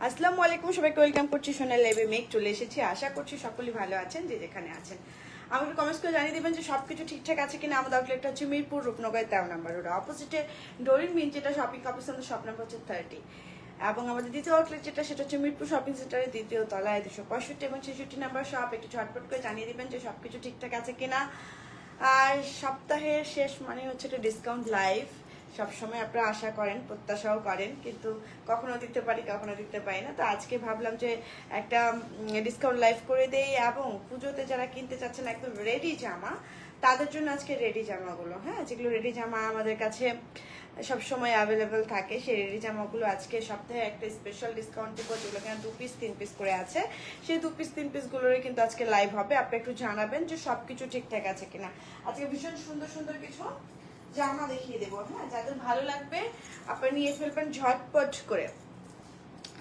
আসসালামু আলাইকুম, সবাইকে ওয়েলকাম করছি সোনার লাইভে। মেক চলে এসেছি, আশা করছি সকলেই ভালো আছেন যে যেখানে আছেন। আমাকে কমেন্টস করে জানিয়ে দেবেন যে সবকিছু ঠিকঠাক আছে কিনা। আমাদের আউটলেটটা হচ্ছে মিরপুর রূপনগর 13 নম্বর রোড, অপোজিটে ডোরিন মিন, যেটা শপিং কমপ্লেক্স, আমাদের শপ নাম্বার হচ্ছে 30। এবং আমাদের দ্বিতীয় আউটলেট যেটা, সেটা হচ্ছে মিরপুর শপিং সেন্টারের দ্বিতীয় তলায় 265 এবং 66 নাম্বার শপ। একটু ঝটপট করে জানিয়ে দিবেন যে সবকিছু ঠিকঠাক আছে কিনা। আর সপ্তাহের শেষ মানে হচ্ছে একটা ডিসকাউন্ট লাইভ। সবসময় আপনারা আশা করেন, প্রত্যাশাও করেন, কিন্তু কখনো দিতে পারি কখনো দিতে পারি না। তো আজকে ভাবলাম যে একটা ডিসকাউন্ট লাইভ করে দেই, এবং পুজোতে যারা কিনতে চাচ্ছেন একদম রেডি জামা, তাদের জন্য আজকে রেডি জামাগুলো, হ্যাঁ, যেগুলো রেডি জামা আমাদের কাছে সবসময় অ্যাভেলেবেল থাকে, সেই রেডি জামাগুলো আজকে সপ্তাহে একটা স্পেশাল ডিসকাউন্ট দিব, যেগুলো কিনা 2 পিস 3 পিস করে আছে। সেই 2 পিস 3 পিসগুলোরই কিন্তু আজকে লাইভ হবে। আপনি একটু জানাবেন যে সবকিছু ঠিকঠাক আছে কিনা। আজকে ভীষণ সুন্দর সুন্দর কিছু জামা দেখিয়ে দেবো, হ্যাঁ, যাদের ভালো লাগবে আপনারা নিয়ে ফেলবেন ঝটপট করে।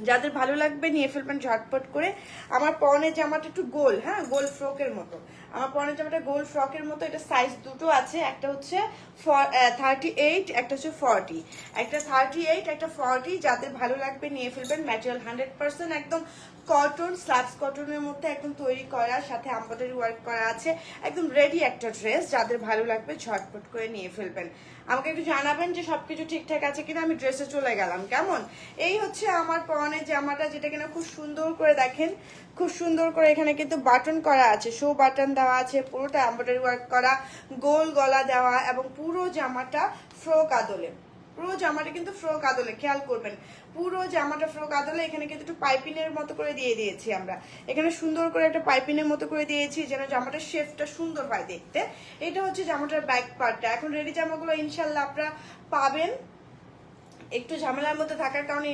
যাদের ভালো লাগবে নিয়ে ফেলবেন ঝটপট করে। আমার পরনের জামাটা একটু গোল, হ্যাঁ, গোল ফ্রকের মতো। আমার পরনের জামাটা গোল ফ্রকের মতো। এটা সাইজ দুটো আছে, একটা হচ্ছে 38, একটা হচ্ছে 40। একটা 38, একটা 40। যাদের ভালো লাগবে নিয়ে ফেলবেন। ম্যাটেরিয়াল 100% একদম কটন, স্ল্যাবস কটনের মধ্যে একদম তৈরি করা, সাথে এমব্রয়ডারি ওয়ার্ক করা আছে। একদম রেডি একটা ড্রেস। যাদের ভালো লাগবে ঝটপট করে নিয়ে ফেলবেন। আমাকে একটু জানাবেন যে সবকিছু ঠিকঠাক আছে কিনা। আমি ড্রেসে চলে গেলাম। কেমন? এই হচ্ছে আমার পরনের জামাটা, যেটা কিনা খুব সুন্দর করে দেখেন, খুব সুন্দর করে এখানে কিন্তু বাটন করা আছে, শো বাটন দেওয়া আছে, পুরোটা এমব্রয়ডারি ওয়ার্ক করা, গোল গলা দেওয়া, এবং পুরো জামাটা ফ্রক আদলে। পুরো জামাটা কিন্তু ফ্রক আদলে, খেয়াল করবেন, পুরো জামাটা ফ্রক আদলে। এখানে কিন্তু একটু পাইপিনের মতো করে দিয়ে দিয়েছি আমরা, এখানে সুন্দর করে একটা পাইপিনের মতো করে দিয়েছি, যেন জামাটার শেপটা সুন্দর হয় দেখতে। এটা হচ্ছে জামাটার ব্যাক পার্টটা। এখন রেডি জামাগুলো ইনশাল্লাহ আপনারা পাবেন। একটু ঝামেলার মধ্যে থাকার কারণে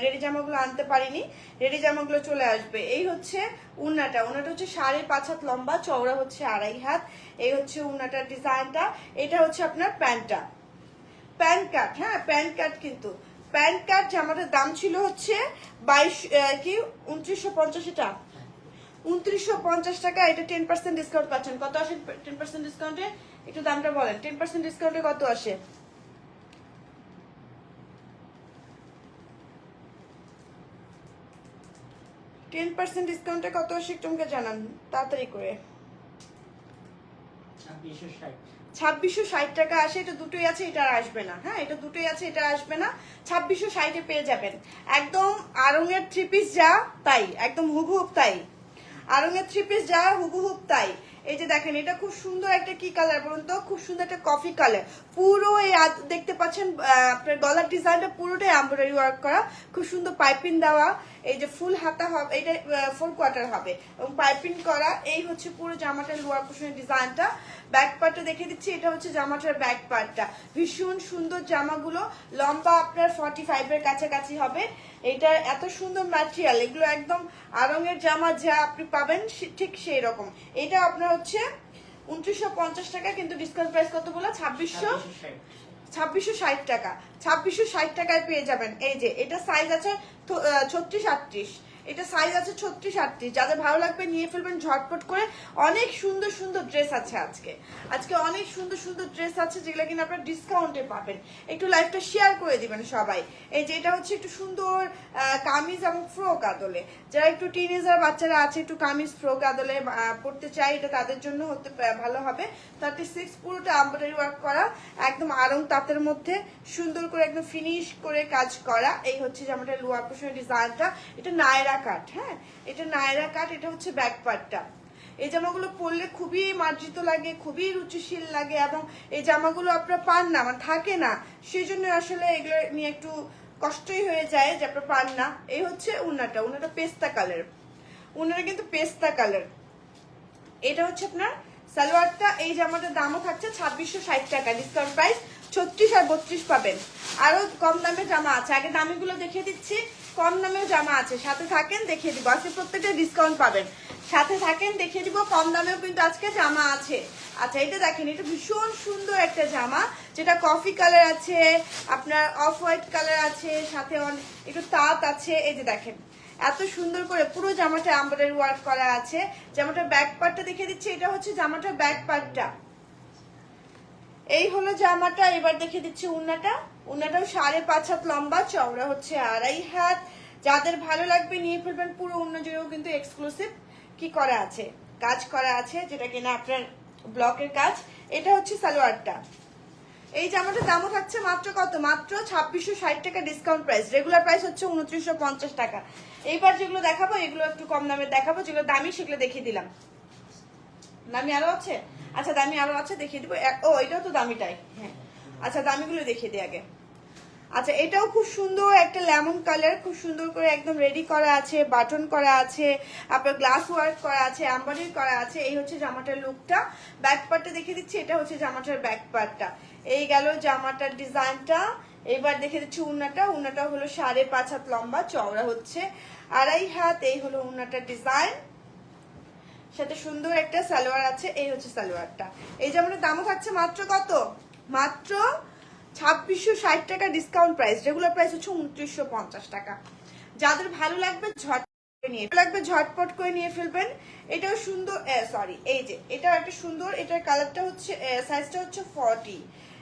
রেডি জামাগুলো আনতে পারিনি, রেডি জামাগুলো চলে আসবে। এই হচ্ছে উন্নাটা। উন্নাটা হচ্ছে 5.5 হাত লম্বা, চওড়া হচ্ছে 2.5 হাত। এই হচ্ছে উন্নাটার ডিজাইনটা। এটা হচ্ছে আপনার প্যান্টটা, প্যান্ট কাট, হ্যাঁ, প্যান্ট কাট। কিন্তু প্যান্ট কাট জামাটার দাম ছিল হচ্ছে 2950 টাকা, 2950 টাকা। এটা 10% ডিসকাউন্ট পাচ্ছেন। কত আসে 10% ডিসকাউন্টে? একটু দামটা বলেন। 10% ডিসকাউন্টে কত আসে? 10% ডিসকাউন্টে কত আসে একটু আমাকে জানান তাড়াতাড়ি করে। 2660 টাকা আসে। এটা দুটোই আছে, এটা আর আসবে না, হ্যাঁ, এটা দুটোই আছে, এটা আসবে না। 2660-এ পেয়ে যাবেন। একদম আড়ংয়ের 3 পিস যা তাই, একদম হুবহুব তাই। আড়ংয়ের 3 পিস যা হুবহুব তাই। এই যে দেখেন, এটা খুব সুন্দর একটা কি কালার বলুন তো? খুব সুন্দর একটা কফি কালার। পুরো এই দেখতে পাচ্ছেন আপনার গলার ডিজাইনটা পুরোটাই এমব্রয়ডারি ওয়ার্ক করা, খুব সুন্দর পাইপিং দেওয়া। এই যে ফুল হাতা হবে, এটা 4 কোয়ার্টার হবে এবং পাইপিং করা। এই হচ্ছে পুরো জামাটার লোয়ার পোর্শনের ডিজাইনটা। ব্যাক পার্টটা দেখে দিচ্ছি, এটা হচ্ছে জামাটার ব্যাক পার্টটা। ভীষণ সুন্দর জামাগুলো, লম্বা আপনার 45-এর কাছাকাছি হবে। এটা এত সুন্দর ম্যাটেরিয়াল, এগুলো একদম আড়ংয়ের জামা যা আপনি পাবেন ঠিক সেই রকম। এটা আপনার হচ্ছে 2950 টাকা, কিন্তু ডিসকাউন্ট প্রাইস কত বলো? 2660 টাকা। 2660 টাকায় পেয়ে যাবেন। এই যে এটা সাইজ আছে 36-38, এটা সাইজ আছে 36-38। যাদের ভালো লাগবে নিয়ে ফেলবেন ঝটপট করে। অনেক সুন্দর সুন্দর ড্রেস আছে আজকে, আজকে অনেক সুন্দর সুন্দর ড্রেস আছে, যেগুলো কিনা আপনারা ডিসকাউন্টে পাবেন। একটু লাইভটা শেয়ার করে দিবেন সবাই। এই যে এটা হচ্ছে একটু সুন্দর কামিজ এবং ফ্রক আদলে, যারা একটু টিনেজার বাচ্চারা আছে, একটু কামিজ ফ্রক আদলে পড়তে চাই, এটা তাদের জন্য হতে ভালো হবে। 36, পুরোটা এমব্রয়ডারি ওয়ার্ক করা, একদম আড়ং তাঁতের মধ্যে সুন্দর করে একদম ফিনিশ করে কাজ করা। এই হচ্ছে জামাটার লোয়ার পোর্শনের ডিজাইনটা। এটা নায়রা কাট, হ্যাঁ, এটা নায়রা কাট। এটা হচ্ছে ব্যাক পার্টটা। এই জামাগুলো পরলে খুবই মার্জিত লাগে, খুবই রুচিশীল লাগে, এবং এই জামাগুলো আপনারা পান না, মানে থাকে না, সেই জন্য আসলে এগুলো নিয়ে একটু কষ্টই হয়ে যায় যে আপনারা পান না। এই হচ্ছে উন্নাটা। উন্নাটা পেস্তা কালার, উন্নাটা কিন্তু পেস্তা কালার। এটা হচ্ছে আপনার সালোয়ারটা। এই জামাটার দামও থাকছে 2660 টাকা, ডিসকাউন্ট প্রাইস 36 আর 32 পাবেন। আরো কম দামে জামা আছে, আগে দামিগুলো দেখিয়ে দিচ্ছি, কম দামেও জামা আছে। সাথে থাকেন, দেখিয়ে দিব। আজকে প্রত্যেকটা ডিসকাউন্ট পাবেন, সাথে থাকেন, দেখিয়ে দিব। কম দামেও কিন্তু আজকে জামা আছে। আচ্ছা, এটা দেখেন, এটা ভীষণ সুন্দর একটা জামা, যেটা কফি কালার আছে, আপনার অফ হোয়াইট কালার আছে, সাথে একটু তাঁত আছে। এই যে দেখেন, এত সুন্দর করে পুরো জামাটা এমব্রয়ডারি ওয়ার্ক করা আছে। জামাটার ব্যাক পার্টটা দেখিয়ে দিচ্ছি, এটা হচ্ছে জামাটার ব্যাক পার্টটা। এই হলো জামাটা। এবার দেখিয়ে দিচ্ছি উন্নাটা। উন্নাটাও 5.5 হাত লম্বা, চওড়া হচ্ছে 2.5 হাত। যাদের ভালো লাগবে নিয়ে ফেলবেন। পুরো অন্য জুড়েও কিন্তু এক্সক্লুসিভ কি করা আছে, কাজ করা আছে, যেটা কিনা আপনার ব্লকের কাজ। এটা হচ্ছে সালোয়ারটা। এই জামাটার দামও থাকছে মাত্র কত, মাত্র 2660 টাকা ডিসকাউন্ট প্রাইস। রেগুলার প্রাইস হচ্ছে 2950 টাকা। এইবার যেগুলো দেখাবো এগুলো একটু কম দামে দেখাবো, যেগুলো দামি সেগুলো দেখিয়ে দিলাম। দামি আরো আছে, আচ্ছা দামি আরো আছে দেখিয়ে দিব। ও এটাও তো দামিটাই, হ্যাঁ আচ্ছা দামিগুলো দেখিয়ে দিই আগে। আচ্ছা এটাও খুব সুন্দর একটা লেমন কালার, খুব সুন্দর করে একদম রেডি করা আছে, বাটন করা আছে, আপনার গ্লাস ওয়ার্ক করা আছে, এমব্রয়ডারি করা আছে। এই হচ্ছে জামাটার লুকটা। ব্যাক পার্টটা দেখিয়ে দিচ্ছি, এটা হচ্ছে জামাটার ব্যাক পার্টটা। এই গেল জামাটার ডিজাইনটা। এবার দেখে দিচ্ছি উন্নাটা। উন্নাটা হলো 5.5 হাত লম্বা, চওড়া হচ্ছে 2.5 হাত। এই হলো উন্নাটার ডিজাইন, সাথে সুন্দর একটা সালোয়ার আছে। এই হচ্ছে সালোয়ারটা। এই জামাটার দামও থাকছে মাত্র কত, মাত্র 2660 টাকা ডিসকাউন্ট প্রাইস। রেগুলার প্রাইস হচ্ছে 2950 টাকা। যাদের ভালো লাগবে ঝটপট করে নিয়ে ফেলবেন। এটাও সুন্দর, সরি এই যে এটাও একটা সুন্দর, এটার কালারটা হচ্ছে সাইজটা হচ্ছে 40,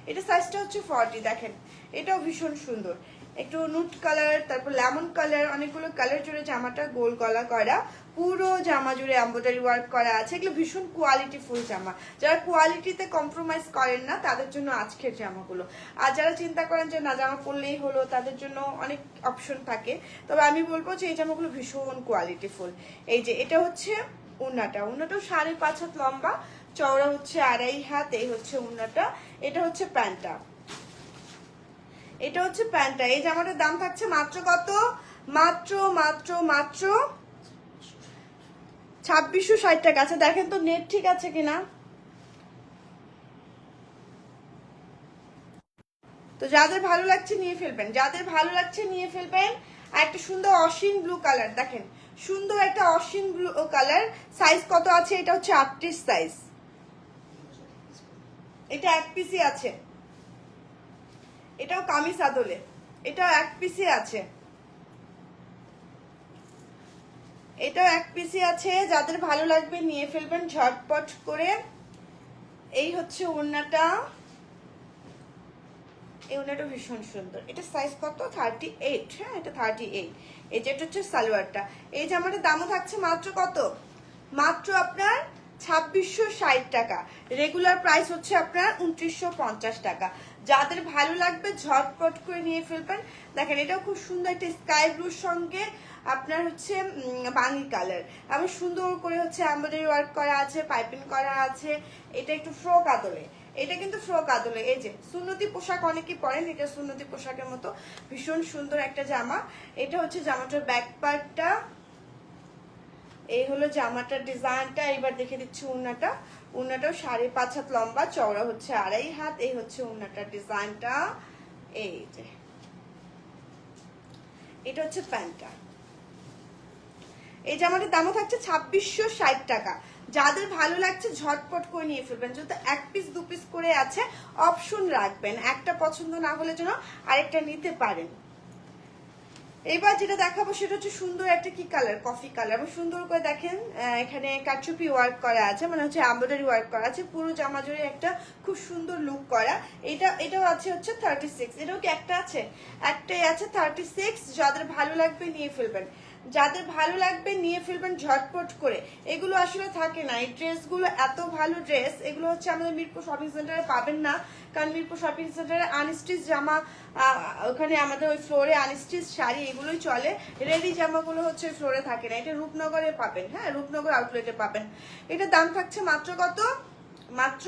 এটা সাইজটা হচ্ছে 40। দেখেন এটাও ভীষণ সুন্দর, একটু নুট কালার, তারপর লেমন কালার, অনেকগুলো কালার জুড়ে জামাটা গোল গলা করা, পুরো জামা জুড়ে এমব্রয়ডারি ওয়ার্ক করা আছে। এগুলো ভীষণ কোয়ালিটি ফুল জামা। যারা কোয়ালিটিতে কম্প্রোমাইজ করেন না তাদের জন্য আজকের জামাগুলো। আর যারা চিন্তা করেন যে না জামা পরলেই হলো, তাদের জন্য অনেক অপশন থাকে। তবে আমি বলবো যে এই জামাগুলো ভীষণ কোয়ালিটি ফুল। এই যে এটা হচ্ছে উন্নাটা। উন্নাটাও 5.5 হাত লম্বা, চওড়া হচ্ছে 2.5 হাত। এই হচ্ছে উন্নাটা। এটা হচ্ছে প্যান্টটা, এটা হচ্ছে প্যান্টটা। এই জামাটার দাম থাকছে মাত্র কত, মাত্র মাত্র মাত্র 2660 টাকা। আচ্ছা দেখেন তো নেট ঠিক আছে কিনা। তো যাদের ভালো লাগছে নিয়ে ফেলবেন, যাদের ভালো লাগছে নিয়ে ফেলবেন। আর একটা সুন্দর অসীম ব্লু কালার, দেখেন সুন্দর একটা অসীম ব্লু কালার। সাইজ কত আছে, এটা হচ্ছে 38 সাইজ। এটা এক পিসি আছে, এটাও কামিজ আদলে, এটাও এক পিসি আছে, এটাও এক পিসি আছে। যাদের ভালো লাগবে নিয়ে ফেলবেন ঝটপট করে। এই হচ্ছে ওড়নাটা, এই ওড়নাটা ভীষণ সুন্দর। এটা সাইজ কত, 38, হ্যাঁ এটা 38। এই যেটা হচ্ছে সালোয়ারটা। এই জামাটার দামও থাকছে মাত্র কত, মাত্র আপনার 2660 টাকা। রেগুলার প্রাইস হচ্ছে আপনার 2950 টাকা। যাদের ভালো লাগবে ঝটপট করে নিয়ে ফেলবেন। দেখেন এটাও খুব সুন্দর একটা স্কাই ব্লুর সঙ্গে আপনার হচ্ছে বাঙ্গি কালার, এবং সুন্দর করে হচ্ছে এমব্রয়ডারি ওয়ার্ক করা আছে, পাইপিং করা আছে। এটা একটু ফ্রক আদলে, এটা কিন্তু ফ্রক আদলে। এই যে সুন্নতি পোশাক অনেকেই পরেন, এটা সুন্নতি পোশাকের মতো ভীষণ সুন্দর একটা জামা। এটা হচ্ছে জামাটার ব্যাক পার্টটা। এই হলো জামাটার ডিজাইনটা। এবার দেখে দিচ্ছি উন্নাটা। উন্নাটাও 5.5 হাত লম্বা, চওড়া হচ্ছে 2.5 হাত। এই হচ্ছে উন্নাটার ডিজাইনটা। এই যে এটা হচ্ছে প্যান্টটা। এই জামাটার দামও থাকছে 2660 টাকা। যাদের ভালো লাগছে ঝটপট করে নিয়ে ফেলবেন। যদি এক পিস দু পিস করে আছে অপশন রাখবেন, একটা পছন্দ না হলে যেন আরেকটা নিতে পারেন। এবার যেটা দেখাবো সেটা হচ্ছে সুন্দর একটা কি কালার, কফি কালার, এবং সুন্দর করে দেখেন এখানে কারচুপি ওয়ার্ক করা আছে, মানে হচ্ছে এমব্রয়ডারি ওয়ার্ক করা আছে। পুরো জামা জুড়ে একটা খুব সুন্দর লুক করা। এটাও আছে হচ্ছে 36। এটাও কি একটা আছে, একটাই আছে 36। যাদের ভালো লাগবে নিয়ে ফেলবেন, যাদের ভালো লাগবে নিয়ে ফেলবেন ঝটপট করে। এগুলো আসলে থাকে না, এই ড্রেসগুলো এত ভালো ড্রেস, এগুলো হচ্ছে আমাদের মিরপুর শপিং সেন্টারে পাবেন না। কারণ মিরপুর শপিং সেন্টারে আনস্টিচ জামা, ওখানে আমাদের ওই ফ্লোরে আনস্টিচ শাড়ি এগুলোই চলে। রেডি জামাগুলো হচ্ছে ফ্লোরে থাকে না। এটা রূপনগরে পাবেন, হ্যাঁ রূপনগর আউটলেটে পাবেন। এটার দাম থাকছে মাত্র কত, মাত্র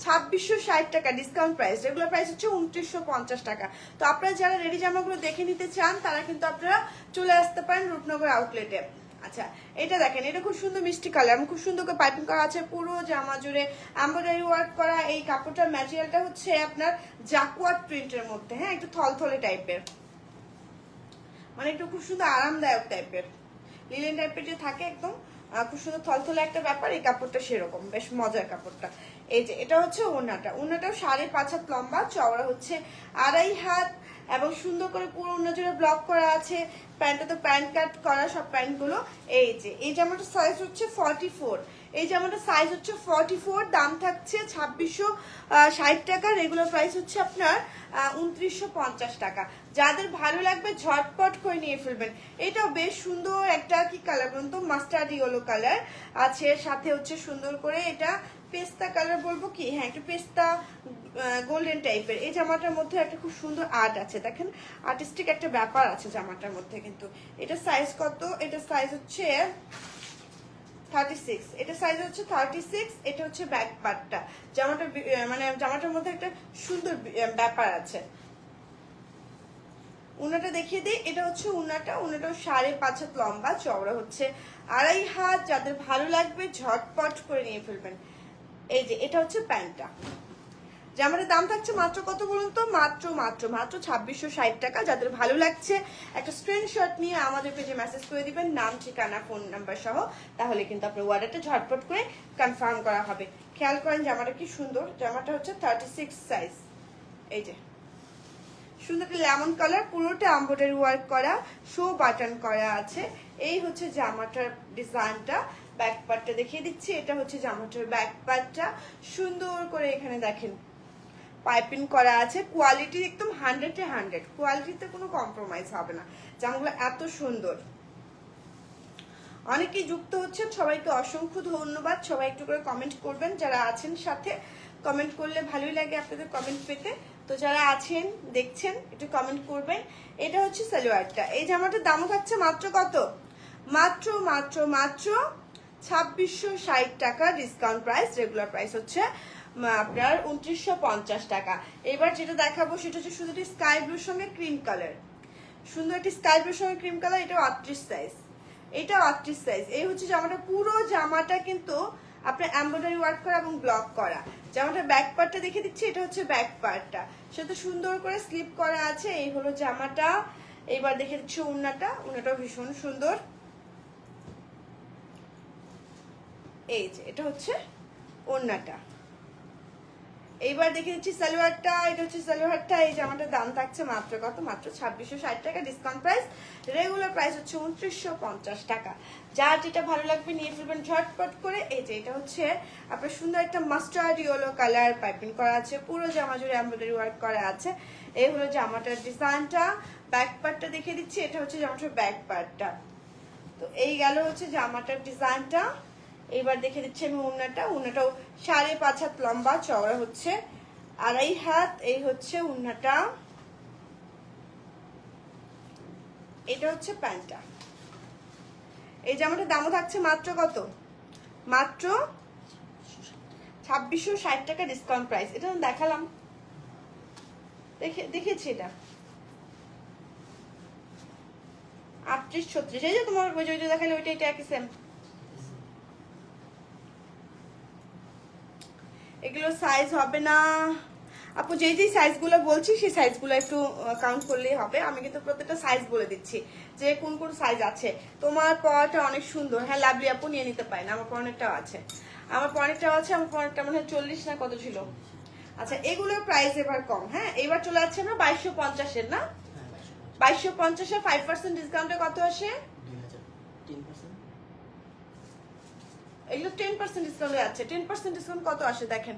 2660 টাকা ডিসকাউন্ট প্রাইস। রেগুলার প্রাইস হচ্ছে 2950 টাকা। তো আপনারা যারা রেডি জামাগুলো দেখে নিতে চান তারা কিন্তু আপনারা চলে আসতে পারেন রূপনগর আউটলেটে। আচ্ছা এটা দেখেন, এটা খুব সুন্দর মিষ্টি কালার, খুব সুন্দর করে পাইপিং করা আছে, পুরো জামা জুড়ে এমব্রয়ডারি ওয়ার্ক করা। এই কাপড়টার ম্যাটেরিয়ালটা হচ্ছে আপনার জাকুয়ার্ড প্রিন্টের মধ্যে, হ্যাঁ একটু থলথলে টাইপের, মানে একটু খুব সুন্দর আরামদায়ক টাইপের, লিলেন টাইপের যে থাকে একদম খুব সুন্দর থলথলে একটা ব্যাপার। এই কাপড়টা সেরকম বেশ মজার কাপড়টা। এই যে এটা হচ্ছে ওড়নাটা। ওড়নাটাও 5.5 হাত লম্বা, চওড়া হচ্ছে 2.5 হাত, এবং সুন্দর করে পুরো ওড়না জুড়ে ব্লক করা আছে। প্যান্টটা তো প্যান্ট কাট করা সব প্যান্টগুলো। এই যে এই জামাটার সাইজ হচ্ছে 44। এই জামাটা সাইজ হচ্ছে 44, দাম থাকছে 2660 টাকা, রেগুলার প্রাইস হচ্ছে আপনার 2950 টাকা। যাদের ভালো লাগবে ঝটপট করে নিয়ে ফেলবেন। এটাও বেশ সুন্দর একটা কি কালার বলুন তো, মাস্টার্ড ইয়েলো কালার আছে, সাথে হচ্ছে সুন্দর করে এটা পেস্তা কালার বলবো কি, হ্যাঁ একটু পেস্তা গোল্ডেন টাইপের। এই জামাটার মধ্যে একটা খুব সুন্দর আর্ট আছে, দেখেন আর্টিস্টিক একটা ব্যাপার আছে জামাটার মধ্যে। কিন্তু এটা সাইজ কত, এটা সাইজ হচ্ছে 36, এটা সাইজ হচ্ছে 36। এটা হচ্ছে ব্যাক পার্টটা, জামাটা মানে জামাটার মধ্যে একটা সুন্দর ব্যাপার আছে। উনাটা দেখিয়ে দিই, এটা হচ্ছে উনাটাও 5.5 হাত লম্বা, চওড়া হচ্ছে 2.5 হাত। যাদের ভালো লাগবে ঝটপট করে নিয়ে ফেলবেন। এই যে এটা হচ্ছে প্যান্টটা, জামাটার দাম থাকছে মাত্র কত বলুন তো, মাত্র 2660 টাকা। যাদের ভালো লাগছে একটা স্ক্রিনশট নিয়ে আমাদের পেজে মেসেজ করে দিবেন, নাম ঠিকানা ফোন নাম্বার সহ, তাহলে কিন্তু আপনার অর্ডারটা ঝটপট করে কনফার্ম করা হবে। খেয়াল করেন জামাটা কি সুন্দর, জামাটা হচ্ছে 36 সাইজ। এই যে সুন্দর লেমন কালার, পুরোটা এমব্রয়ডারি ওয়ার্ক করা, শো বাটন করা আছে। এই হচ্ছে জামাটার ডিজাইনটা। ব্যাক পার্টটা দেখিয়ে দিচ্ছি, এটা হচ্ছে জামাটার ব্যাক পার্টটা। সুন্দর করে এখানে দেখেন পাইপিং করা আছে, কোয়ালিটি একদম 100-এ 100, কোয়ালিটিতে কোনো কম্প্রোমাইজ হবে না। জামাগুলো এত সুন্দর, অনেকেই যুক্ত হচ্ছে, সবাইকে অসংখ্য ধন্যবাদ। সবাই একটু করে কমেন্ট করবেন, যারা আছেন সাথে কমেন্ট করলে ভালোই লাগে আপনাদের কমেন্ট পেতে। তো যারা আছেন দেখছেন একটু কমেন্ট করবেন। এটা হচ্ছে সালোয়ারটা। এই জামাটার দামও থাকছে মাত্র কত, মাত্র 2660 টাকা ডিসকাউন্ট প্রাইস, রেগুলার প্রাইস হচ্ছে আপনার 2950 টাকা। এবার যেটা দেখাবো সেটা হচ্ছে শুধু স্কাই ব্লুর সঙ্গে ক্রিম কালার, সুন্দর একটি স্কাই ব্লুর সঙ্গে ক্রিম কালার। এটাও 38 সাইজ, এটাও 38 সাইজ। এই হচ্ছে জামাটা, পুরো জামাটা কিন্তু আপনার এমব্রয়ডারি ওয়ার্ক করা এবং ব্লক করা। জামাটার ব্যাক পার্টটা দেখে দিচ্ছি, এটা হচ্ছে ব্যাক পার্টটা, সেটা সুন্দর করে স্লিপ করা আছে। এই হলো জামাটা। এইবার দেখে দিচ্ছি উন্নাটা, উন্নাটাও ভীষণ সুন্দর। এই যে এটা হচ্ছে ওড়নাটা। এইবার দেখে দিচ্ছি সালোয়ারটা, এটা হচ্ছে সালোয়ারটা। এই জামাটার দাম থাকছে মাত্র কত, মাত্র 2660 টাকা ডিসকাউন্ট প্রাইস, রেগুলার প্রাইস হচ্ছে 2950 টাকা। যার যেটা ভালো লাগবে নিয়ে ফেলবেন ঝটপট করে। এই যে এটা হচ্ছে আপনার সুন্দর একটা মাস্টার্ড ইয়েলো কালার, পাইপিং করা আছে, পুরো জামা জুড়ে এমব্রয়ডারি ওয়ার্ক করা আছে। এই হলো জামাটার ডিজাইনটা। ব্যাক পার্টটা দেখে দিচ্ছি, এটা হচ্ছে জামাটার ব্যাক পার্টটা। তো এই গেল হচ্ছে জামাটার ডিজাইনটা। এইবার দেখে দিচ্ছি আমি উন্নাটা, উন্নাটাও 5.5 হাত লম্বা, চওড়া হচ্ছে 2.5 হাত। এই হচ্ছে উন্নাটা, এটা হচ্ছে প্যান্টটা। এই জামাটার দামও থাকছে মাত্র কত, মাত্র 2660 টাকা ডিসকাউন্ট প্রাইস। এটা আমি দেখালাম, দেখেছি এটা 38-36। এই যে তোমার ওই যে দেখালে ওইটা, এটা একই সেম। এগুলো সাইজ হবে না আপু, যেই সাইজগুলো বলছি সেই সাইজগুলো একটু কাউন্ট করলেই হবে। আমি কিন্তু প্রত্যেকটা সাইজ বলে দিচ্ছি যে কোন কোন সাইজ আছে। তোমার পরাটা অনেক সুন্দর, হ্যাঁ লাভলি আপু নিয়ে নিতে পারেন। আমার পনেরটাও আছে, আমার পনেরটাও আছে। আমার পনেরটা মনে হয় 40 না কত ছিল। আচ্ছা এগুলোর প্রাইস এবার কম। হ্যাঁ এবার চলে যাচ্ছে আমরা 2250-এর, না 2250-এর 5% ডিসকাউন্টে কত আসে, এগুলো 10% ডিসকাউন্ট আছে। 10% ডিসকাউন্ট কত আসে দেখেন,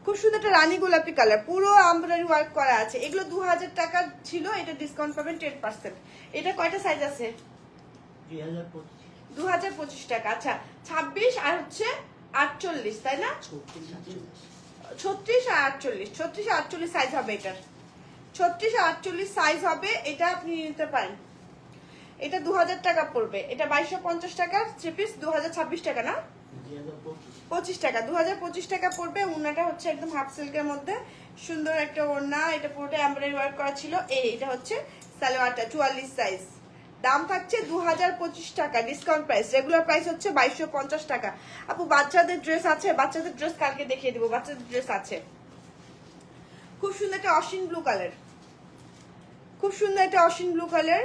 খুব সুন্দর একটা রানী গোলাপি কালার, পুরো এমব্রয়ডারি ওয়ার্ক করা আছে। এগুলো 2000 টাকা ছিল, এটা ডিসকাউন্ট পাবেন 10%। এটা কয়টা সাইজ আছে, 2025 টাকা। আচ্ছা 26 আর হচ্ছে 48, তাই না, 36 আর 48, 36 আর 48 সাইজ হবে এটার, 36 আর 48 সাইজ হবে। এটা আপনি নিতে পারেন। এটা 2000 টাকা পড়বে, এটা 2250 টাকা, 3 পিস 2026 টাকা না 25 টাকা, 2025 টাকা পড়বে। ওড়নাটা হচ্ছে একদম হাফ সিল্কের মধ্যে সুন্দর একটা ওড়না, এটা পুরোটা এমব্রয়ডারি ওয়ার্ক করা ছিল। এটা হচ্ছে সালোয়ারটা 44 সাইজ, দাম থাকছে 2025 টাকা ডিসকাউন্ট প্রাইস, রেগুলার প্রাইস হচ্ছে 2250 টাকা। আপু বাচ্চাদের ড্রেস আছে, বাচ্চাদের ড্রেস কালকে দেখিয়ে দিব, বাচ্চাদের ড্রেস আছে। খুব সুন্দর একটা অসীন ব্লু কালার, খুব সুন্দর একটা অসীন ব্লু কালার,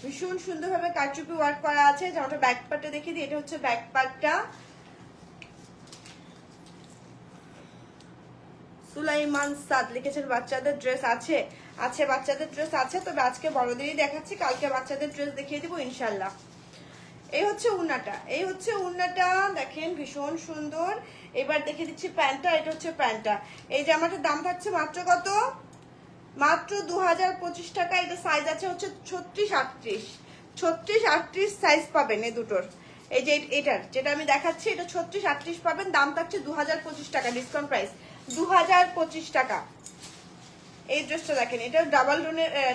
ভীষণ সুন্দরভাবে কারচুপি ওয়ার্ক করা আছে। জামাটা ব্যাক পার্টটা দেখিয়ে দিই, এটা হচ্ছে ব্যাক পার্টটা। সুলাইমান সাদ লিখেছেন বাচ্চাদের ড্রেস আছে, আছে বাচ্চাদের ড্রেস আছে, তবে আজকে বড়দেরই দেখাচ্ছি, কালকে বাচ্চাদের ড্রেস দেখিয়ে দিব ইনশাল্লাহ। এই হচ্ছে উন্নাটা, এই হচ্ছে উন্নাটা, দেখেন ভীষণ সুন্দর। এবার দেখে দিচ্ছি প্যান্টটা, এটা হচ্ছে প্যান্টটা। এই জামাটার দাম থাকছে মাত্র কত? মাত্র 2025 টাকা। এটা সাইজ আছে হচ্ছে 36-38, 36-38 সাইজ পাবেন এই দুটোর। এই যে এটার যেটা আমি দেখাচ্ছি এটা 36-38 পাবেন, দাম থাকছে 2025 টাকা, ডিসকাউন্ট প্রাইস 2025 টাকা। এই ড্রেসটা দেখেন, এটা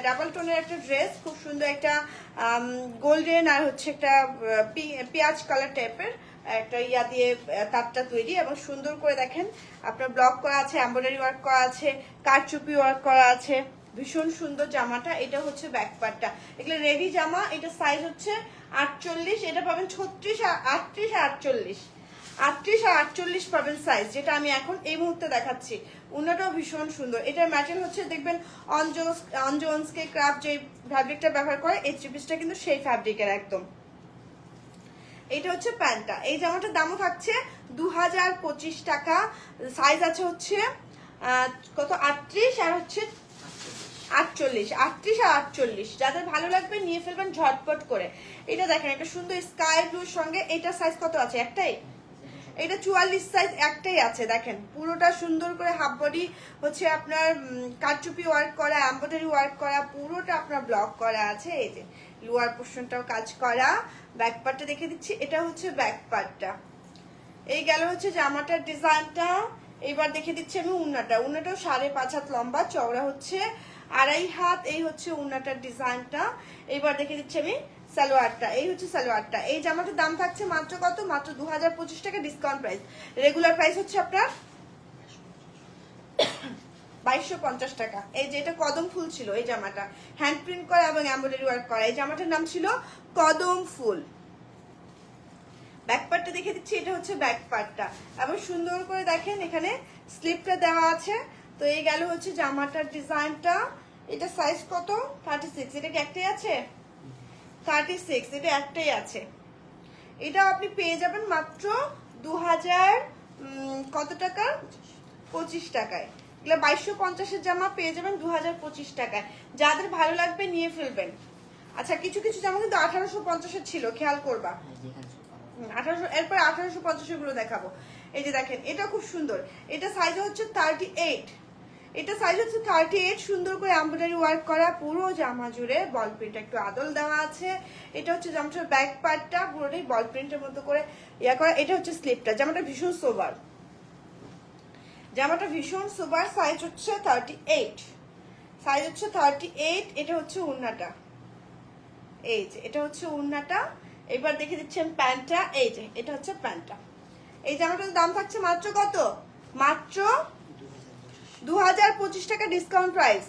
ডাবল টোনের একটা ড্রেস, খুব সুন্দর একটা গোল্ডেন আর হচ্ছে একটা পেঁয়াজ কালার টাইপের একটা ইয়া দিয়ে তারটা তৈরি, এবং সুন্দর করে দেখেন আপনার ব্লক করা আছে, এমব্রয়ডারি ওয়ার্ক করা আছে, কারচুপি ওয়ার্ক করা আছে, ভীষণ সুন্দর জামাটা। এটা হচ্ছে ব্যাক পার্টটা, এগুলো রেডি জামা। এটা সাইজ হচ্ছে 48, এটা পাবেন 36 আর 38 আর 48, 38 আর 48 পাবেন সাইজ, যেটা আমি এখন এই মুহূর্তে দেখাচ্ছি। উন্নাটাও ভীষণ সুন্দর। এটার ম্যাটেরিয়াল হচ্ছে দেখবেন অনজোন্সকে ক্রাফট যে ফ্যাব্রিকটা ব্যবহার করে, এই থ্রি পিসটা কিন্তু সেই ফ্যাব্রিকের একদম। এটা হচ্ছে প্যান্টটা। এই জামাটার দামও থাকছে 2025 টাকা। সাইজ আছে হচ্ছে কত 38 আর হচ্ছে 48, 38 আর 48। যাদের ভালো লাগবে নিয়ে ফেলবেন ঝটপট করে। এটা দেখেন একটা সুন্দর স্কাই ব্লুর সঙ্গে, এটা সাইজ কত আছে? একটাই, এটা 44 সাইজ একটাই আছে। দেখেন পুরোটা সুন্দর করে হাফ বডি হচ্ছে আপনার কারচুপি ওয়ার্ক করা, এমব্রয়ডারি ওয়ার্ক করা, পুরোটা আপনার ব্লক করা আছে। এই যে লোয়ার পোর্শনটাও কাজ করা। ব্যাক পার্টটা দেখে দিচ্ছি, এটা হচ্ছে ব্যাক পার্টটা। এই গেল হচ্ছে জামাটার ডিজাইনটা। এইবার দেখে দিচ্ছি আমি উন্নাটা। উন্নাটাও 5.5 হাত লম্বা, চওড়া হচ্ছে 2.5 হাত। এই হচ্ছে উন্নাটার ডিজাইনটা। এইবার দেখে দিচ্ছি আমি সালোয়ারটা। এই হচ্ছে সালোয়ারটা। এই জামাটার দাম থাকছে মাত্র কত? মাত্র 2025 টাকা, ডিসকাউন্ট প্রাইস। রেগুলার প্রাইস হচ্ছে আপনার 2250 টাকা। এই যে এটা কদম ফুল ছিল, এই জামাটা হ্যান্ড প্রিন্ট করা এবং এমব্রয়ডারি ওয়ার্ক করা। এই জামাটার নাম ছিল কদম ফুল। ব্যাক পার্টটা দেখে দিচ্ছি, এটা হচ্ছে ব্যাক পার্টটা, এবং সুন্দর করে দেখেন এখানে স্লিপটা দেওয়া আছে। তো এই গেল হচ্ছে জামাটার ডিজাইনটা। এটা সাইজ কত? 36। এটা কি একটাই আছে? 36, এটা একটাই আছে। এটাও আপনি পেয়ে যাবেন মাত্র 2000 কত টাকা? 25 টাকায়। এগুলো 2250-এর জামা পেয়ে যাবেন 2025 টাকায়। যাদের ভালো লাগবে নিয়ে ফেলবেন। আচ্ছা, কিছু কিছু জামা কিন্তু 1850-এর ছিল, খেয়াল করবা। 1800, এরপর 1850 গুলো দেখাবো। এই যে দেখেন এটা খুব সুন্দর। এটা সাইজ হচ্ছে 38, এটা সাইজ হচ্ছে 38। সুন্দর করে এমব্রয়ডারি ওয়ার্ক করা পুরো জামা জুড়ে, বল প্রিন্ট একটু আদল দেওয়া আছে। এটা হচ্ছে জামাটার ব্যাক পার্টটা, পুরোটাই বল প্রিন্টের মতো করে ইয়া করা। এটা হচ্ছে স্লিপটা। জামাটা ভীষণ সোবার, জামাটা ভীষণ সোবার। সাইজ হচ্ছে 38, সাইজ হচ্ছে 38। এটা হচ্ছে উন্নাটা, এই যে এটা হচ্ছে উন্নাটা। এবার দেখে দিচ্ছেন প্যান্টটা। এই যে এটা হচ্ছে প্যান্টটা। এই জামাটার দাম থাকছে মাত্র কত? মাত্র 2025 টাকা, ডিসকাউন্ট প্রাইস।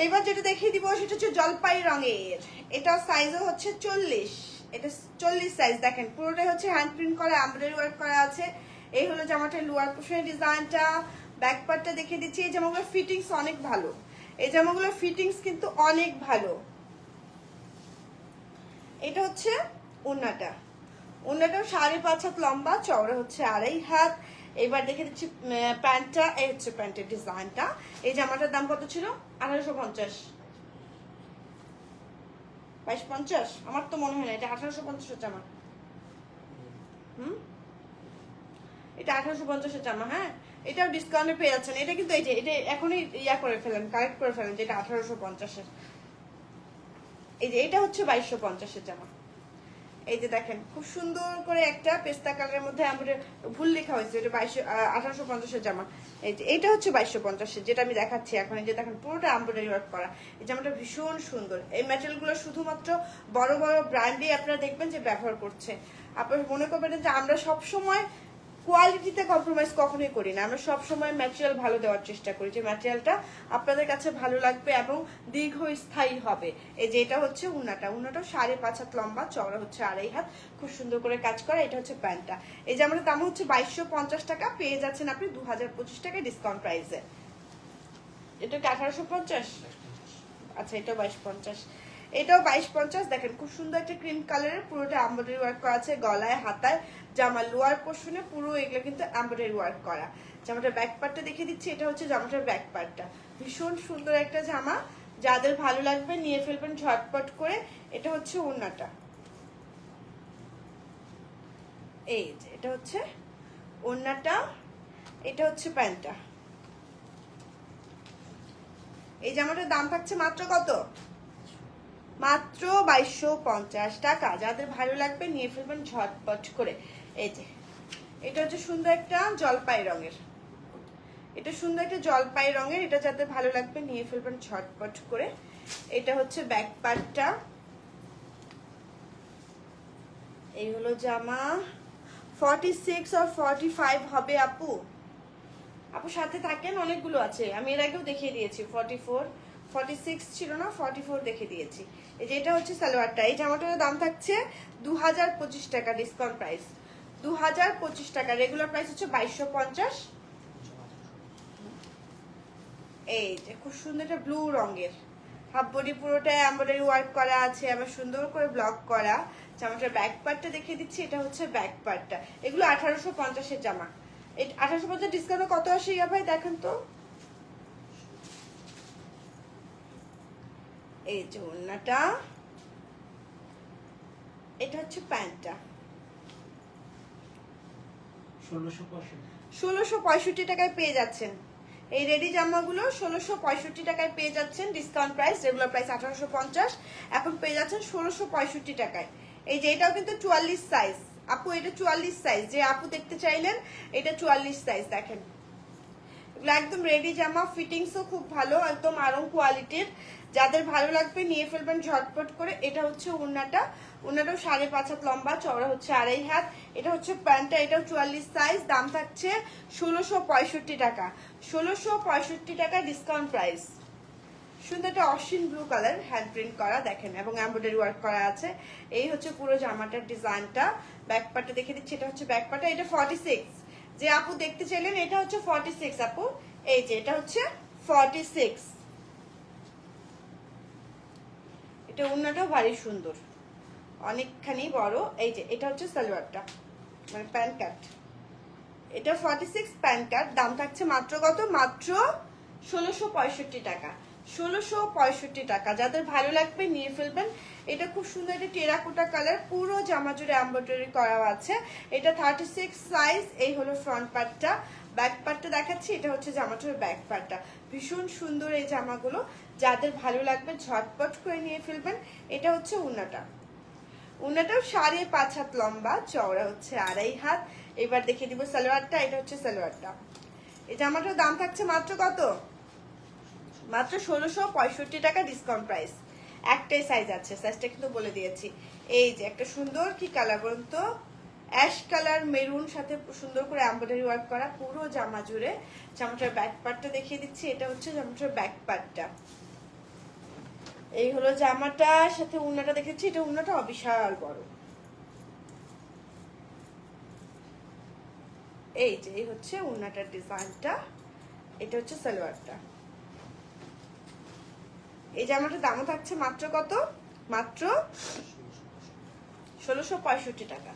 এবার যেটা দেখিয়ে দিব সেটা হচ্ছে জলপাই রঙের। এটা সাইজও হচ্ছে 40, এটা 40 সাইজ। দেখেন পুরোটাই হচ্ছে হ্যান্ড প্রিন্ট করা, এমব্রয়ডারি ওয়ার্ক করা আছে। এই হলো জামাটার লোয়ার পোর্শনের ডিজাইনটা। ব্যাক পার্টটা দেখিয়ে দিচ্ছি। এই জামাগুলোর ফিটিংস অনেক ভালো, এই জামাগুলোর ফিটিংস কিন্তু অনেক ভালো। এটা হচ্ছে উন্নাটা। উন্নাটাও 5.5 হাত লম্বা, চওড়া হচ্ছে 2.5 হাত। এবার দেখে দিচ্ছি প্যান্টটা। এই হচ্ছে প্যান্টের ডিজাইনটা। এই জামাটার দাম কত ছিল? 1850, 2250। আমার তো মনে হয় না এটা 1850-এর জামা। এটা 1850-এর জামা। হ্যাঁ, এটাও ডিসকাউন্টে পেয়ে যাচ্ছেন। এটা কিন্তু এই যে এটা এখনই ইয়া করে ফেলেন, কালেক্ট করে ফেলেন, যেটা 1850-এর। এই যে এটা হচ্ছে 2250-এর জামা। এই যে দেখেন খুব সুন্দর করে একটা পেস্তা কালারের মধ্যে আমাদের ভুল লেখা হয়েছে, এটা 1850-এর জামা। এই যে এটা হচ্ছে 2250-এর, যেটা আমি দেখাচ্ছি এখন। এই যে দেখেন পুরোটা এমব্রয়ডারি ওয়ার্ক করা। এই জামাটা ভীষণ সুন্দর। এই ম্যাটেরিয়ালগুলো শুধুমাত্র বড় বড় ব্র্যান্ডই আপনারা দেখবেন যে ব্যবহার করছে। আপনারা মনে করবেন যে আমরা সব সময় কোয়ালিটিতে কম্প্রোমাইজ কখনোই করি না। আমরা সবসময় ম্যাটেরিয়াল ভালো দেওয়ার চেষ্টা করি, যে ম্যাটেরিয়ালটা আপনাদের কাছে ভালো লাগবে এবং দীর্ঘস্থায়ী হবে। এই যে এটা হচ্ছে উন্নাটা। উন্নাটাও 5.5 হাত লম্বা, চওড়া হচ্ছে 2.5 হাত, খুব সুন্দর করে কাজ করা। এটা হচ্ছে প্যান্টটা। এই যে আমাদের দাম হচ্ছে 2250 টাকা, পেয়ে যাচ্ছেন আপনি 2025 টাকায় ডিসকাউন্ট প্রাইসে। এটা কি 1850? আচ্ছা, এটাও 2250, এটাও 2250। দেখেন খুব সুন্দর একটা ক্রিম কালারের, পুরোটা এমব্রয়ডারি ওয়ার্ক করা আছে, গলায় হাতায় জামার লোয়ার পোর্শনে পুরো এগুলো কিন্তু এমব্রয়ডারি ওয়ার্ক করা। জামাটার ব্যাক পার্টটা দেখিয়ে দিচ্ছি। এটা হচ্ছে জামাটার ব্যাক পার্টটা। ভীষণ সুন্দর একটা জামা, যাদের ভালো লাগবে নিয়ে ফেলবেন ঝটপট করে। এটা হচ্ছে ওড়নাটা। এই যে এটা হচ্ছে ওড়নাটা, এটা হচ্ছে প্যান্টটা। এই জামাটার দাম থাকছে মাত্র কত? মাত্র 2250 টাকা। যাদের ভালো লাগবে নিয়ে ফেলবেন ঝটপট করে। এই যে এটা হচ্ছে সুন্দর একটা জলপাই রঙের, এটা সুন্দর একটা জলপাই রঙের, এটা যাদের ভালো লাগবে নিয়ে ফেলবেন ঝটপট করে। এটা হচ্ছে ব্যাক পার্টটা। এই হলো জামা। 46 আর 45 হবে আপু। আপু সাথে থাকেন, অনেকগুলো আছে, আমি এর আগেও দেখিয়ে দিয়েছি। 44 46 ছিল না, 44 দেখে দিয়েছি। এই যে এটা হচ্ছে সালোয়ারটা। এই জামাটার দাম থাকছে 2025 টাকা, ডিসকাউন্ট প্রাইস 2025 টাকা। রেগুলার প্রাইস হচ্ছে 2250। এই যে খুব সুন্দর একটা ব্লু রঙের, হাফ বডি পুরোটাই এমব্রয়ডারি ওয়ার্ক করা আছে, আবার সুন্দর করে ব্লক করা। জামাটার ব্যাক পার্টটা দেখিয়ে দিচ্ছি, এটা হচ্ছে ব্যাক পার্টটা। এগুলো 1850 এর জামা। 1850 ডিসকাউন্টে কত আসে ইয়া ভাই দেখেন তো। এই যে ওড়নাটা, এটা হচ্ছে প্যান্টটা। 1665 টাকায় পেয়ে যাচ্ছেন এই রেডি জামাগুলো। 1665 টাকায় পেয়ে যাচ্ছেন, ডিসকাউন্ট প্রাইস। রেগুলার প্রাইস 1850, এখন পেয়ে যাচ্ছেন 1665 টাকায়। এই যে এটাও কিন্তু 44 সাইজ আপু, এটা 44 সাইজ। যে আপু দেখতে চাইলেন এটা 44 সাইজ। দেখেন এগুলো একদম রেডি জামা, ফিটিংসও খুব ভালো, একদম আরাম কোয়ালিটির। যাদের ভালো লাগবে নিয়ে ফেলবেন ঝটপট করে। এটা হচ্ছে ওড়নাটা, ওড়নাটাও 5.5 হাত লম্বা, চওড়া হচ্ছে 2.5 হাত। এটা হচ্ছে প্যান্টটা, এটাও 44 সাইজ। দাম থাকছে 1665 টাকা, 1665 টাকা ডিসকাউন্ট প্রাইস। সুন্দর একটা Ashwin blue colour, hand print করা দেখেন, এবং এমব্রয়ডারি ওয়ার্ক করা আছে। এই হচ্ছে পুরো জামাটার ডিজাইনটা। ব্যাক পার্টটা দেখে দিচ্ছি, এটা হচ্ছে ব্যাক পার্টটা। এটা 46, যে আপু দেখতে চাইলেন এটা হচ্ছে 46 আপু। এই যে এটা হচ্ছে 46। এটা ওড়নাটাও ভারী সুন্দর, অনেকখানি বড়। এই যে এটা হচ্ছে সালোয়ারটা, মানে প্যান্ট কাট। এটা 46 প্যান্ট কাট। দাম থাকছে মাত্র কত? মাত্র 1665 টাকা, 1665 টাকা। যাদের ভালো লাগবে নিয়ে ফেলবেন। এটা খুব সুন্দর একটা টেরাকোটা কালার, পুরো জামা জুড়ে এমব্রয়ডারি করা আছে। এটা 36 সাইজ। এই হলো ফ্রন্ট পার্টটা। ব্যাক পার্টটা দেখাচ্ছি, এটা হচ্ছে জামাটার ব্যাক পার্টটা। ভীষণ সুন্দর এই জামাগুলো, যাদের ভালো লাগবে ঝটপট করে নিয়ে ফেলবেন। এটা হচ্ছে ওড়নাটা, ওড়নাটাও 5.5 হাত লম্বা, চওড়া হচ্ছে 2.5 হাত। এবার দেখিয়ে দিব সালোয়ারটা। এটা হচ্ছে সালোয়ারটা। এই জামাটার দাম থাকছে মাত্র কত? মাত্র 1665 টাকা, ডিসকাউন্ট প্রাইস। একটাই সাইজ আছে, সাইজটা কিন্তু বলে দিয়েছি। এই যে একটা সুন্দর কি কালার বলুন তো, অ্যাশ কালার মেরুন, সাথে সুন্দর করে এমব্রয়ডারি ওয়ার্ক করা পুরো জামা জুড়ে। জামাটার ব্যাক পার্টটা দেখিয়ে দিচ্ছি, এটা হচ্ছে জামাটার ব্যাক পার্টটা। এই হলো জামাটা, সাথে উন্নাটা দেখেছি, এটা উন্নাটা বিশাল বড়। এই যে এই হচ্ছে উন্নাটার ডিজাইনটা, এটা হচ্ছে সালোয়ারটা। এই জামাটার দামও থাকছে মাত্র কত? মাত্র 1665 টাকা।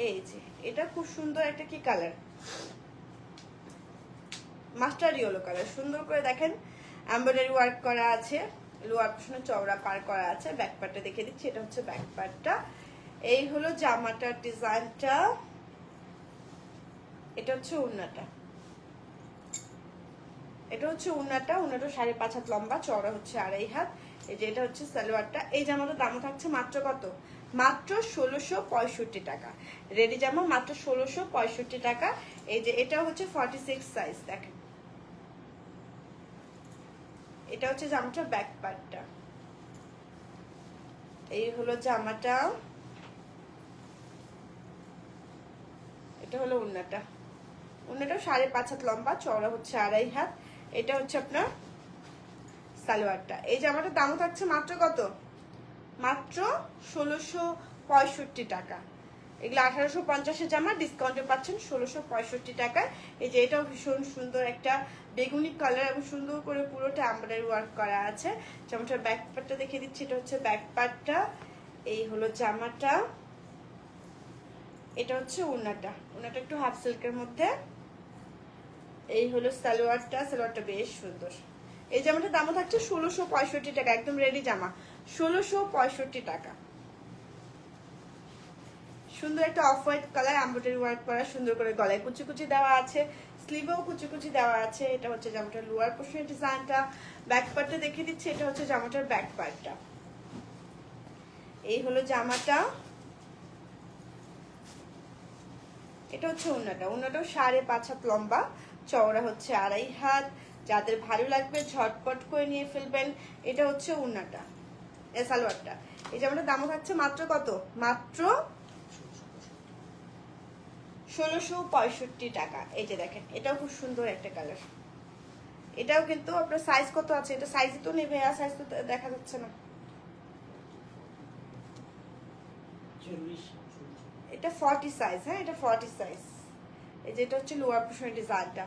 এই যে এটা খুব সুন্দর একটা কি কালার, মাস্টার ইয়েলো কালার। সুন্দর করে দেখেন এমব্রয়ডারি ওয়ার্ক করা আছে, লোয়ার পোর্শনে চওড়া পার করা আছে। ব্যাক পার্টটা দেখে দিচ্ছি, এটা হচ্ছে ব্যাক পার্টটা। এই হলো জামাটার ডিজাইনটা। এটা হচ্ছে ওড়নাটা, এটা হচ্ছে ওড়নাটা। ওড়নাটা 5.5 হাত লম্বা, চওড়া হচ্ছে 2.5 হাত। এই যে এটা হচ্ছে সালোয়ারটা। এই জামাটার দাম থাকছে মাত্র কত? মাত্র 1665 টাকা। রেডি জামা মাত্র 1665 টাকা। এই যে এটা হচ্ছে 46 সাইজ। দেখেন এটা হচ্ছে জামাটার ব্যাক পার্টটা। এই হলো জামাটা, এটা হলো ওড়নাটা। ওড়নাটা 5.5 হাত লম্বা, চওড়া হচ্ছে 2.5 হাত। এটা হচ্ছে আপনার সালোয়ারটা। এই জামাটার দামও থাকছে মাত্র কত? মাত্র 1665 টাকা। এগুলো 1850-এর জামা, ডিসকাউন্টে পাচ্ছেন 1665 টাকায়। এই যে এটাও ভীষণ সুন্দর একটা বেগুনি কালার, এবং সুন্দর করে পুরোটা এমব্রয়ডারি ওয়ার্ক করা আছে। জামাটার ব্যাক পার্টটা দেখিয়ে দিচ্ছি, এটা হচ্ছে ব্যাক পার্টটা। এই হলো জামাটা, এটা হচ্ছে ওড়নাটা। ওড়নাটা একটু হাফ সিল্কের মধ্যে। এই হলো সালোয়ারটা, সালোয়ারটা বেশ সুন্দর। এই জামাটার দামও থাকছে 1665 টাকা, একদম রেডি জামা, 1665 টাকা। সুন্দর একটা off white colour embroidery work করা, সুন্দর করে গলায় কুচি কুচি দেওয়া আছে, স্লিভেও কুচি কুচি দেওয়া আছে। এটা হচ্ছে জামাটার লোয়ার পোর্শনের ডিজাইনটা। ব্যাক পার্টটা দেখিয়ে দিচ্ছি, এটা হচ্ছে জামাটার ব্যাক পার্টটা। এই হলো জামাটা, এটা হচ্ছে ওড়নাটা। ওড়নাটাও 5.5 হাত লম্বা, চওড়া হচ্ছে 2.5 হাত। যাদের ভালো লাগবে ঝটপট করে নিয়ে ফেলবেন। এটা হচ্ছে ওড়নাটা, সালোয়ারটা। এই জামাটার দামও থাকছে মাত্র কত? মাত্র 1665 টাকা। এই যে দেখেন, এটাও খুব সুন্দর একটা কালার। এটাও কিন্তু আপনার সাইজ কত আছে? এটা সাইজই তো নেই ভাইয়া, সাইজ তো দেখা যাচ্ছে না। এটা 40 সাইজ। হ্যাঁ, এটা 40 সাইজ। এই যে এটা হচ্ছে লোয়ার পোর্শনের ডিজাইনটা।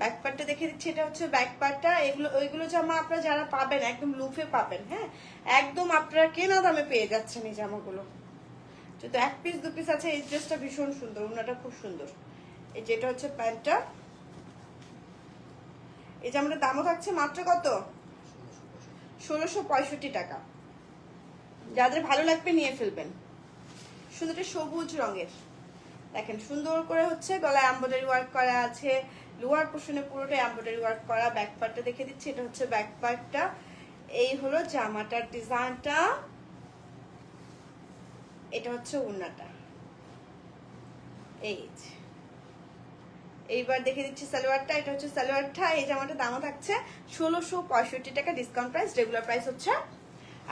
ব্যাক পার্টটা দেখে দিচ্ছি, এটা হচ্ছে ব্যাক পার্টটা। ওইগুলো জামা আপনারা যারা পাবেন একদম লুফে পাবেন। হ্যাঁ, একদম আপনারা কেনা দামে পেয়ে যাচ্ছেন এই জামাগুলো। যেহেতু 1 পিস 2 পিস আছে। এই ড্রেসটা ভীষণ সুন্দর, ওনাটা খুব সুন্দর। এই যে এটা হচ্ছে প্যান্টটা। এই জামাটার দামও থাকছে মাত্র কত? 1665 টাকা। যাদের ভালো লাগবে নিয়ে ফেলবেন। সুন্দর সবুজ রঙের, দেখেন সুন্দর করে হচ্ছে গলায় এমব্রয়ডারি ওয়ার্ক করা আছে, লোয়ার পোর্শনে পুরোটা এমব্রয়ডারি ওয়ার্ক করা। ব্যাক পার্টটা দেখে দিচ্ছি, এটা হচ্ছে ব্যাক পার্টটা। এই হলো জামাটার ডিজাইনটা, এটা হচ্ছে ওড়নাটা। এই এইবার দেখে দিচ্ছি সালোয়ারটা, এটা হচ্ছে সালোয়ারটা। এই জামাটার দামও থাকছে 1665 টাকা, ডিসকাউন্ট প্রাইস। রেগুলার প্রাইস হচ্ছে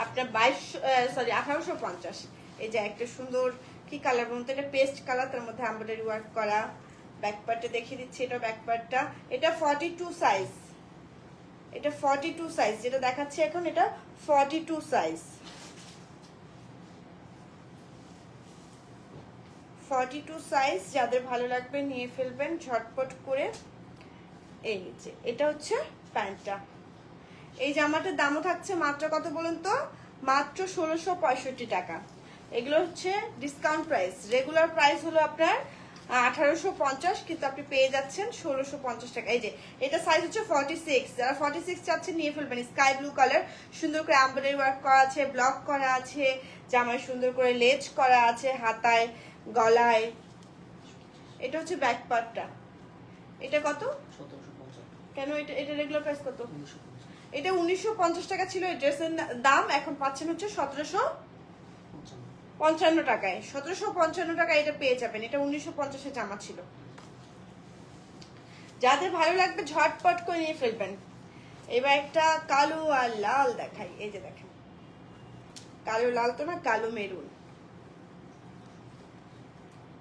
আপনার 1850। এই যে একটা সুন্দর কি কালার বলুন তো, এটা পেস্ট কালার, তার মধ্যে এমব্রয়ডারি ওয়ার্ক করা। ব্যাক পার্টটা দেখিয়ে দিচ্ছি, এটা ব্যাক পার্টটা। এটা 42 সাইজ, এটা 42 সাইজ যেটা দেখাচ্ছি এখন, এটা 42 সাইজ। 42 সাইজ। যাদের ভালো লাগবে নিয়ে ফেলবেন ঝটপট করে। এই যে এটা হচ্ছে প্যান্টটা। এই জামাটার দামও থাকছে মাত্র কত বলুন তো? মাত্র 1665 টাকা। এগুলো হচ্ছে ডিসকাউন্ট প্রাইস। রেগুলার প্রাইস হলো আপনার 1850, কিন্তু আপনি পেয়ে যাচ্ছেন 1650 টাকা। এই যে এটা সাইজ হচ্ছে 46। যারা 46 চাচ্ছেন নিয়ে ফেলবেন। স্কাই ব্লু কালার, সুন্দর করে এমব্রয়ডারি ওয়ার্ক করা আছে, ব্লক করা আছে, জামায় সুন্দর করে লেজ করা আছে, হাতায় গলায়। এটা হচ্ছে ব্যাক পার্টটা। এটা কত? 1750। কেন এটা এটা রেগুলার প্রাইস কত? এটা 1950 টাকা ছিল এই ড্রেসের দাম, এখন পাচ্ছেন হচ্ছে 1755 টাকায়। 1755 টাকায় এটা পেয়ে যাবেন। এটা 1950-এর জামা ছিল। যাদের ভালো লাগবে ঝটপট করে নিয়ে ফেলবেন। এবার একটা কালো আর লাল দেখাই। এই যে দেখেন, কালো লাল তো না, কালো মেরুন।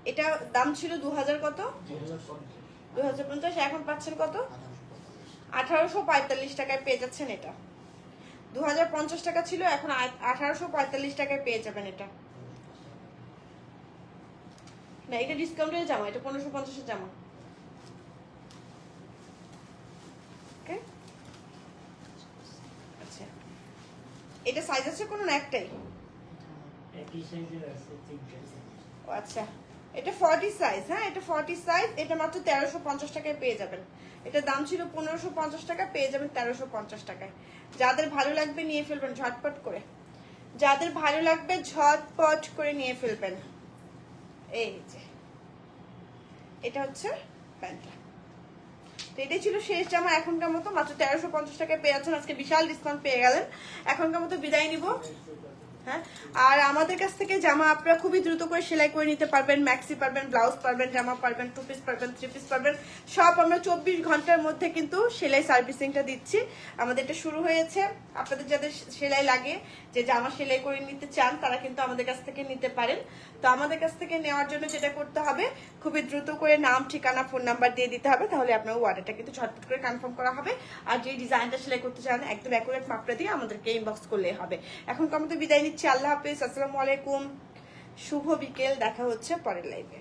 এটা দাম ছিল 2000 কত? 2050। এখন পাচ্ছেন কত? 1845 টাকায় পেয়ে যাচ্ছেন এটা। 2050 টাকা ছিল, এখন 1845 টাকায় পেয়ে যাবেন এটা। না, এটা ডিসকাউন্টের জামা, এটা 1550-এর জামা। ওকে, আচ্ছা এটা সাইজ আছে কোনো না একটাই? একই সাইজের আছে, তিনটা। ও আচ্ছা, এটা 40 সাইজ। হ্যাঁ, এটা 40 সাইজ। এটা মাত্র 1350 টাকায় পেয়ে যাবেন। এটা দাম ছিল 1550 টাকা, পেয়ে যাবেন 1350 টাকায়। যাদের ভালো লাগবে নিয়ে ফেলবেন ঝটপট করে। যাদের ভালো লাগবে ঝটপট করে নিয়ে ফেলবেন। এই যে এটা হচ্ছে প্যান্টটা। তো এটাই ছিল শেষ জামা এখনকার মতো। মাত্র 1350 টাকায় পেয়ে যাচ্ছেন। আজকে বিশাল ডিসকাউন্ট পেয়ে গেলেন। এখনকার মতো বিদায় নিব। হ্যাঁ, আর আমাদের কাছ থেকে জামা আপনারা খুবই দ্রুত করে সেলাই করে নিতে পারবেন। ম্যাক্সি পারবেন, ব্লাউজ পারবেন, জামা পারবেন, 2 পিস পারবেন, 3 পিস পারবেন, সব আমরা 24 ঘন্টার মধ্যে কিন্তু সেলাই সার্ভিসিংটা দিচ্ছি। আমাদের এটা শুরু হয়েছে। আপনাদের যাদের সেলাই লাগে, যে জামা সেলাই করে নিতে চান, তারা কিন্তু আমাদের কাছ থেকে নিতে পারেন। তো আমাদের কাছ থেকে নেওয়ার জন্য যেটা করতে হবে, খুবই দ্রুত করে নাম, ঠিকানা, ফোন নাম্বার দিয়ে দিতে হবে। তাহলে আপনার অর্ডারটা কিন্তু ঝটপট করে কনফার্ম করা হবে। আর যে ডিজাইনটা সেলাই করতে চান একদম অ্যাকুরেট মাপটা দিয়ে আমাদেরকে ইনবক্স করলেই হবে। এখন আমাদের বিদায় নিচ্ছি। আল্লাহ হাফিজ, আসসালামু আলাইকুম, শুভ বিকেল। দেখা হচ্ছে পরের লাইভে।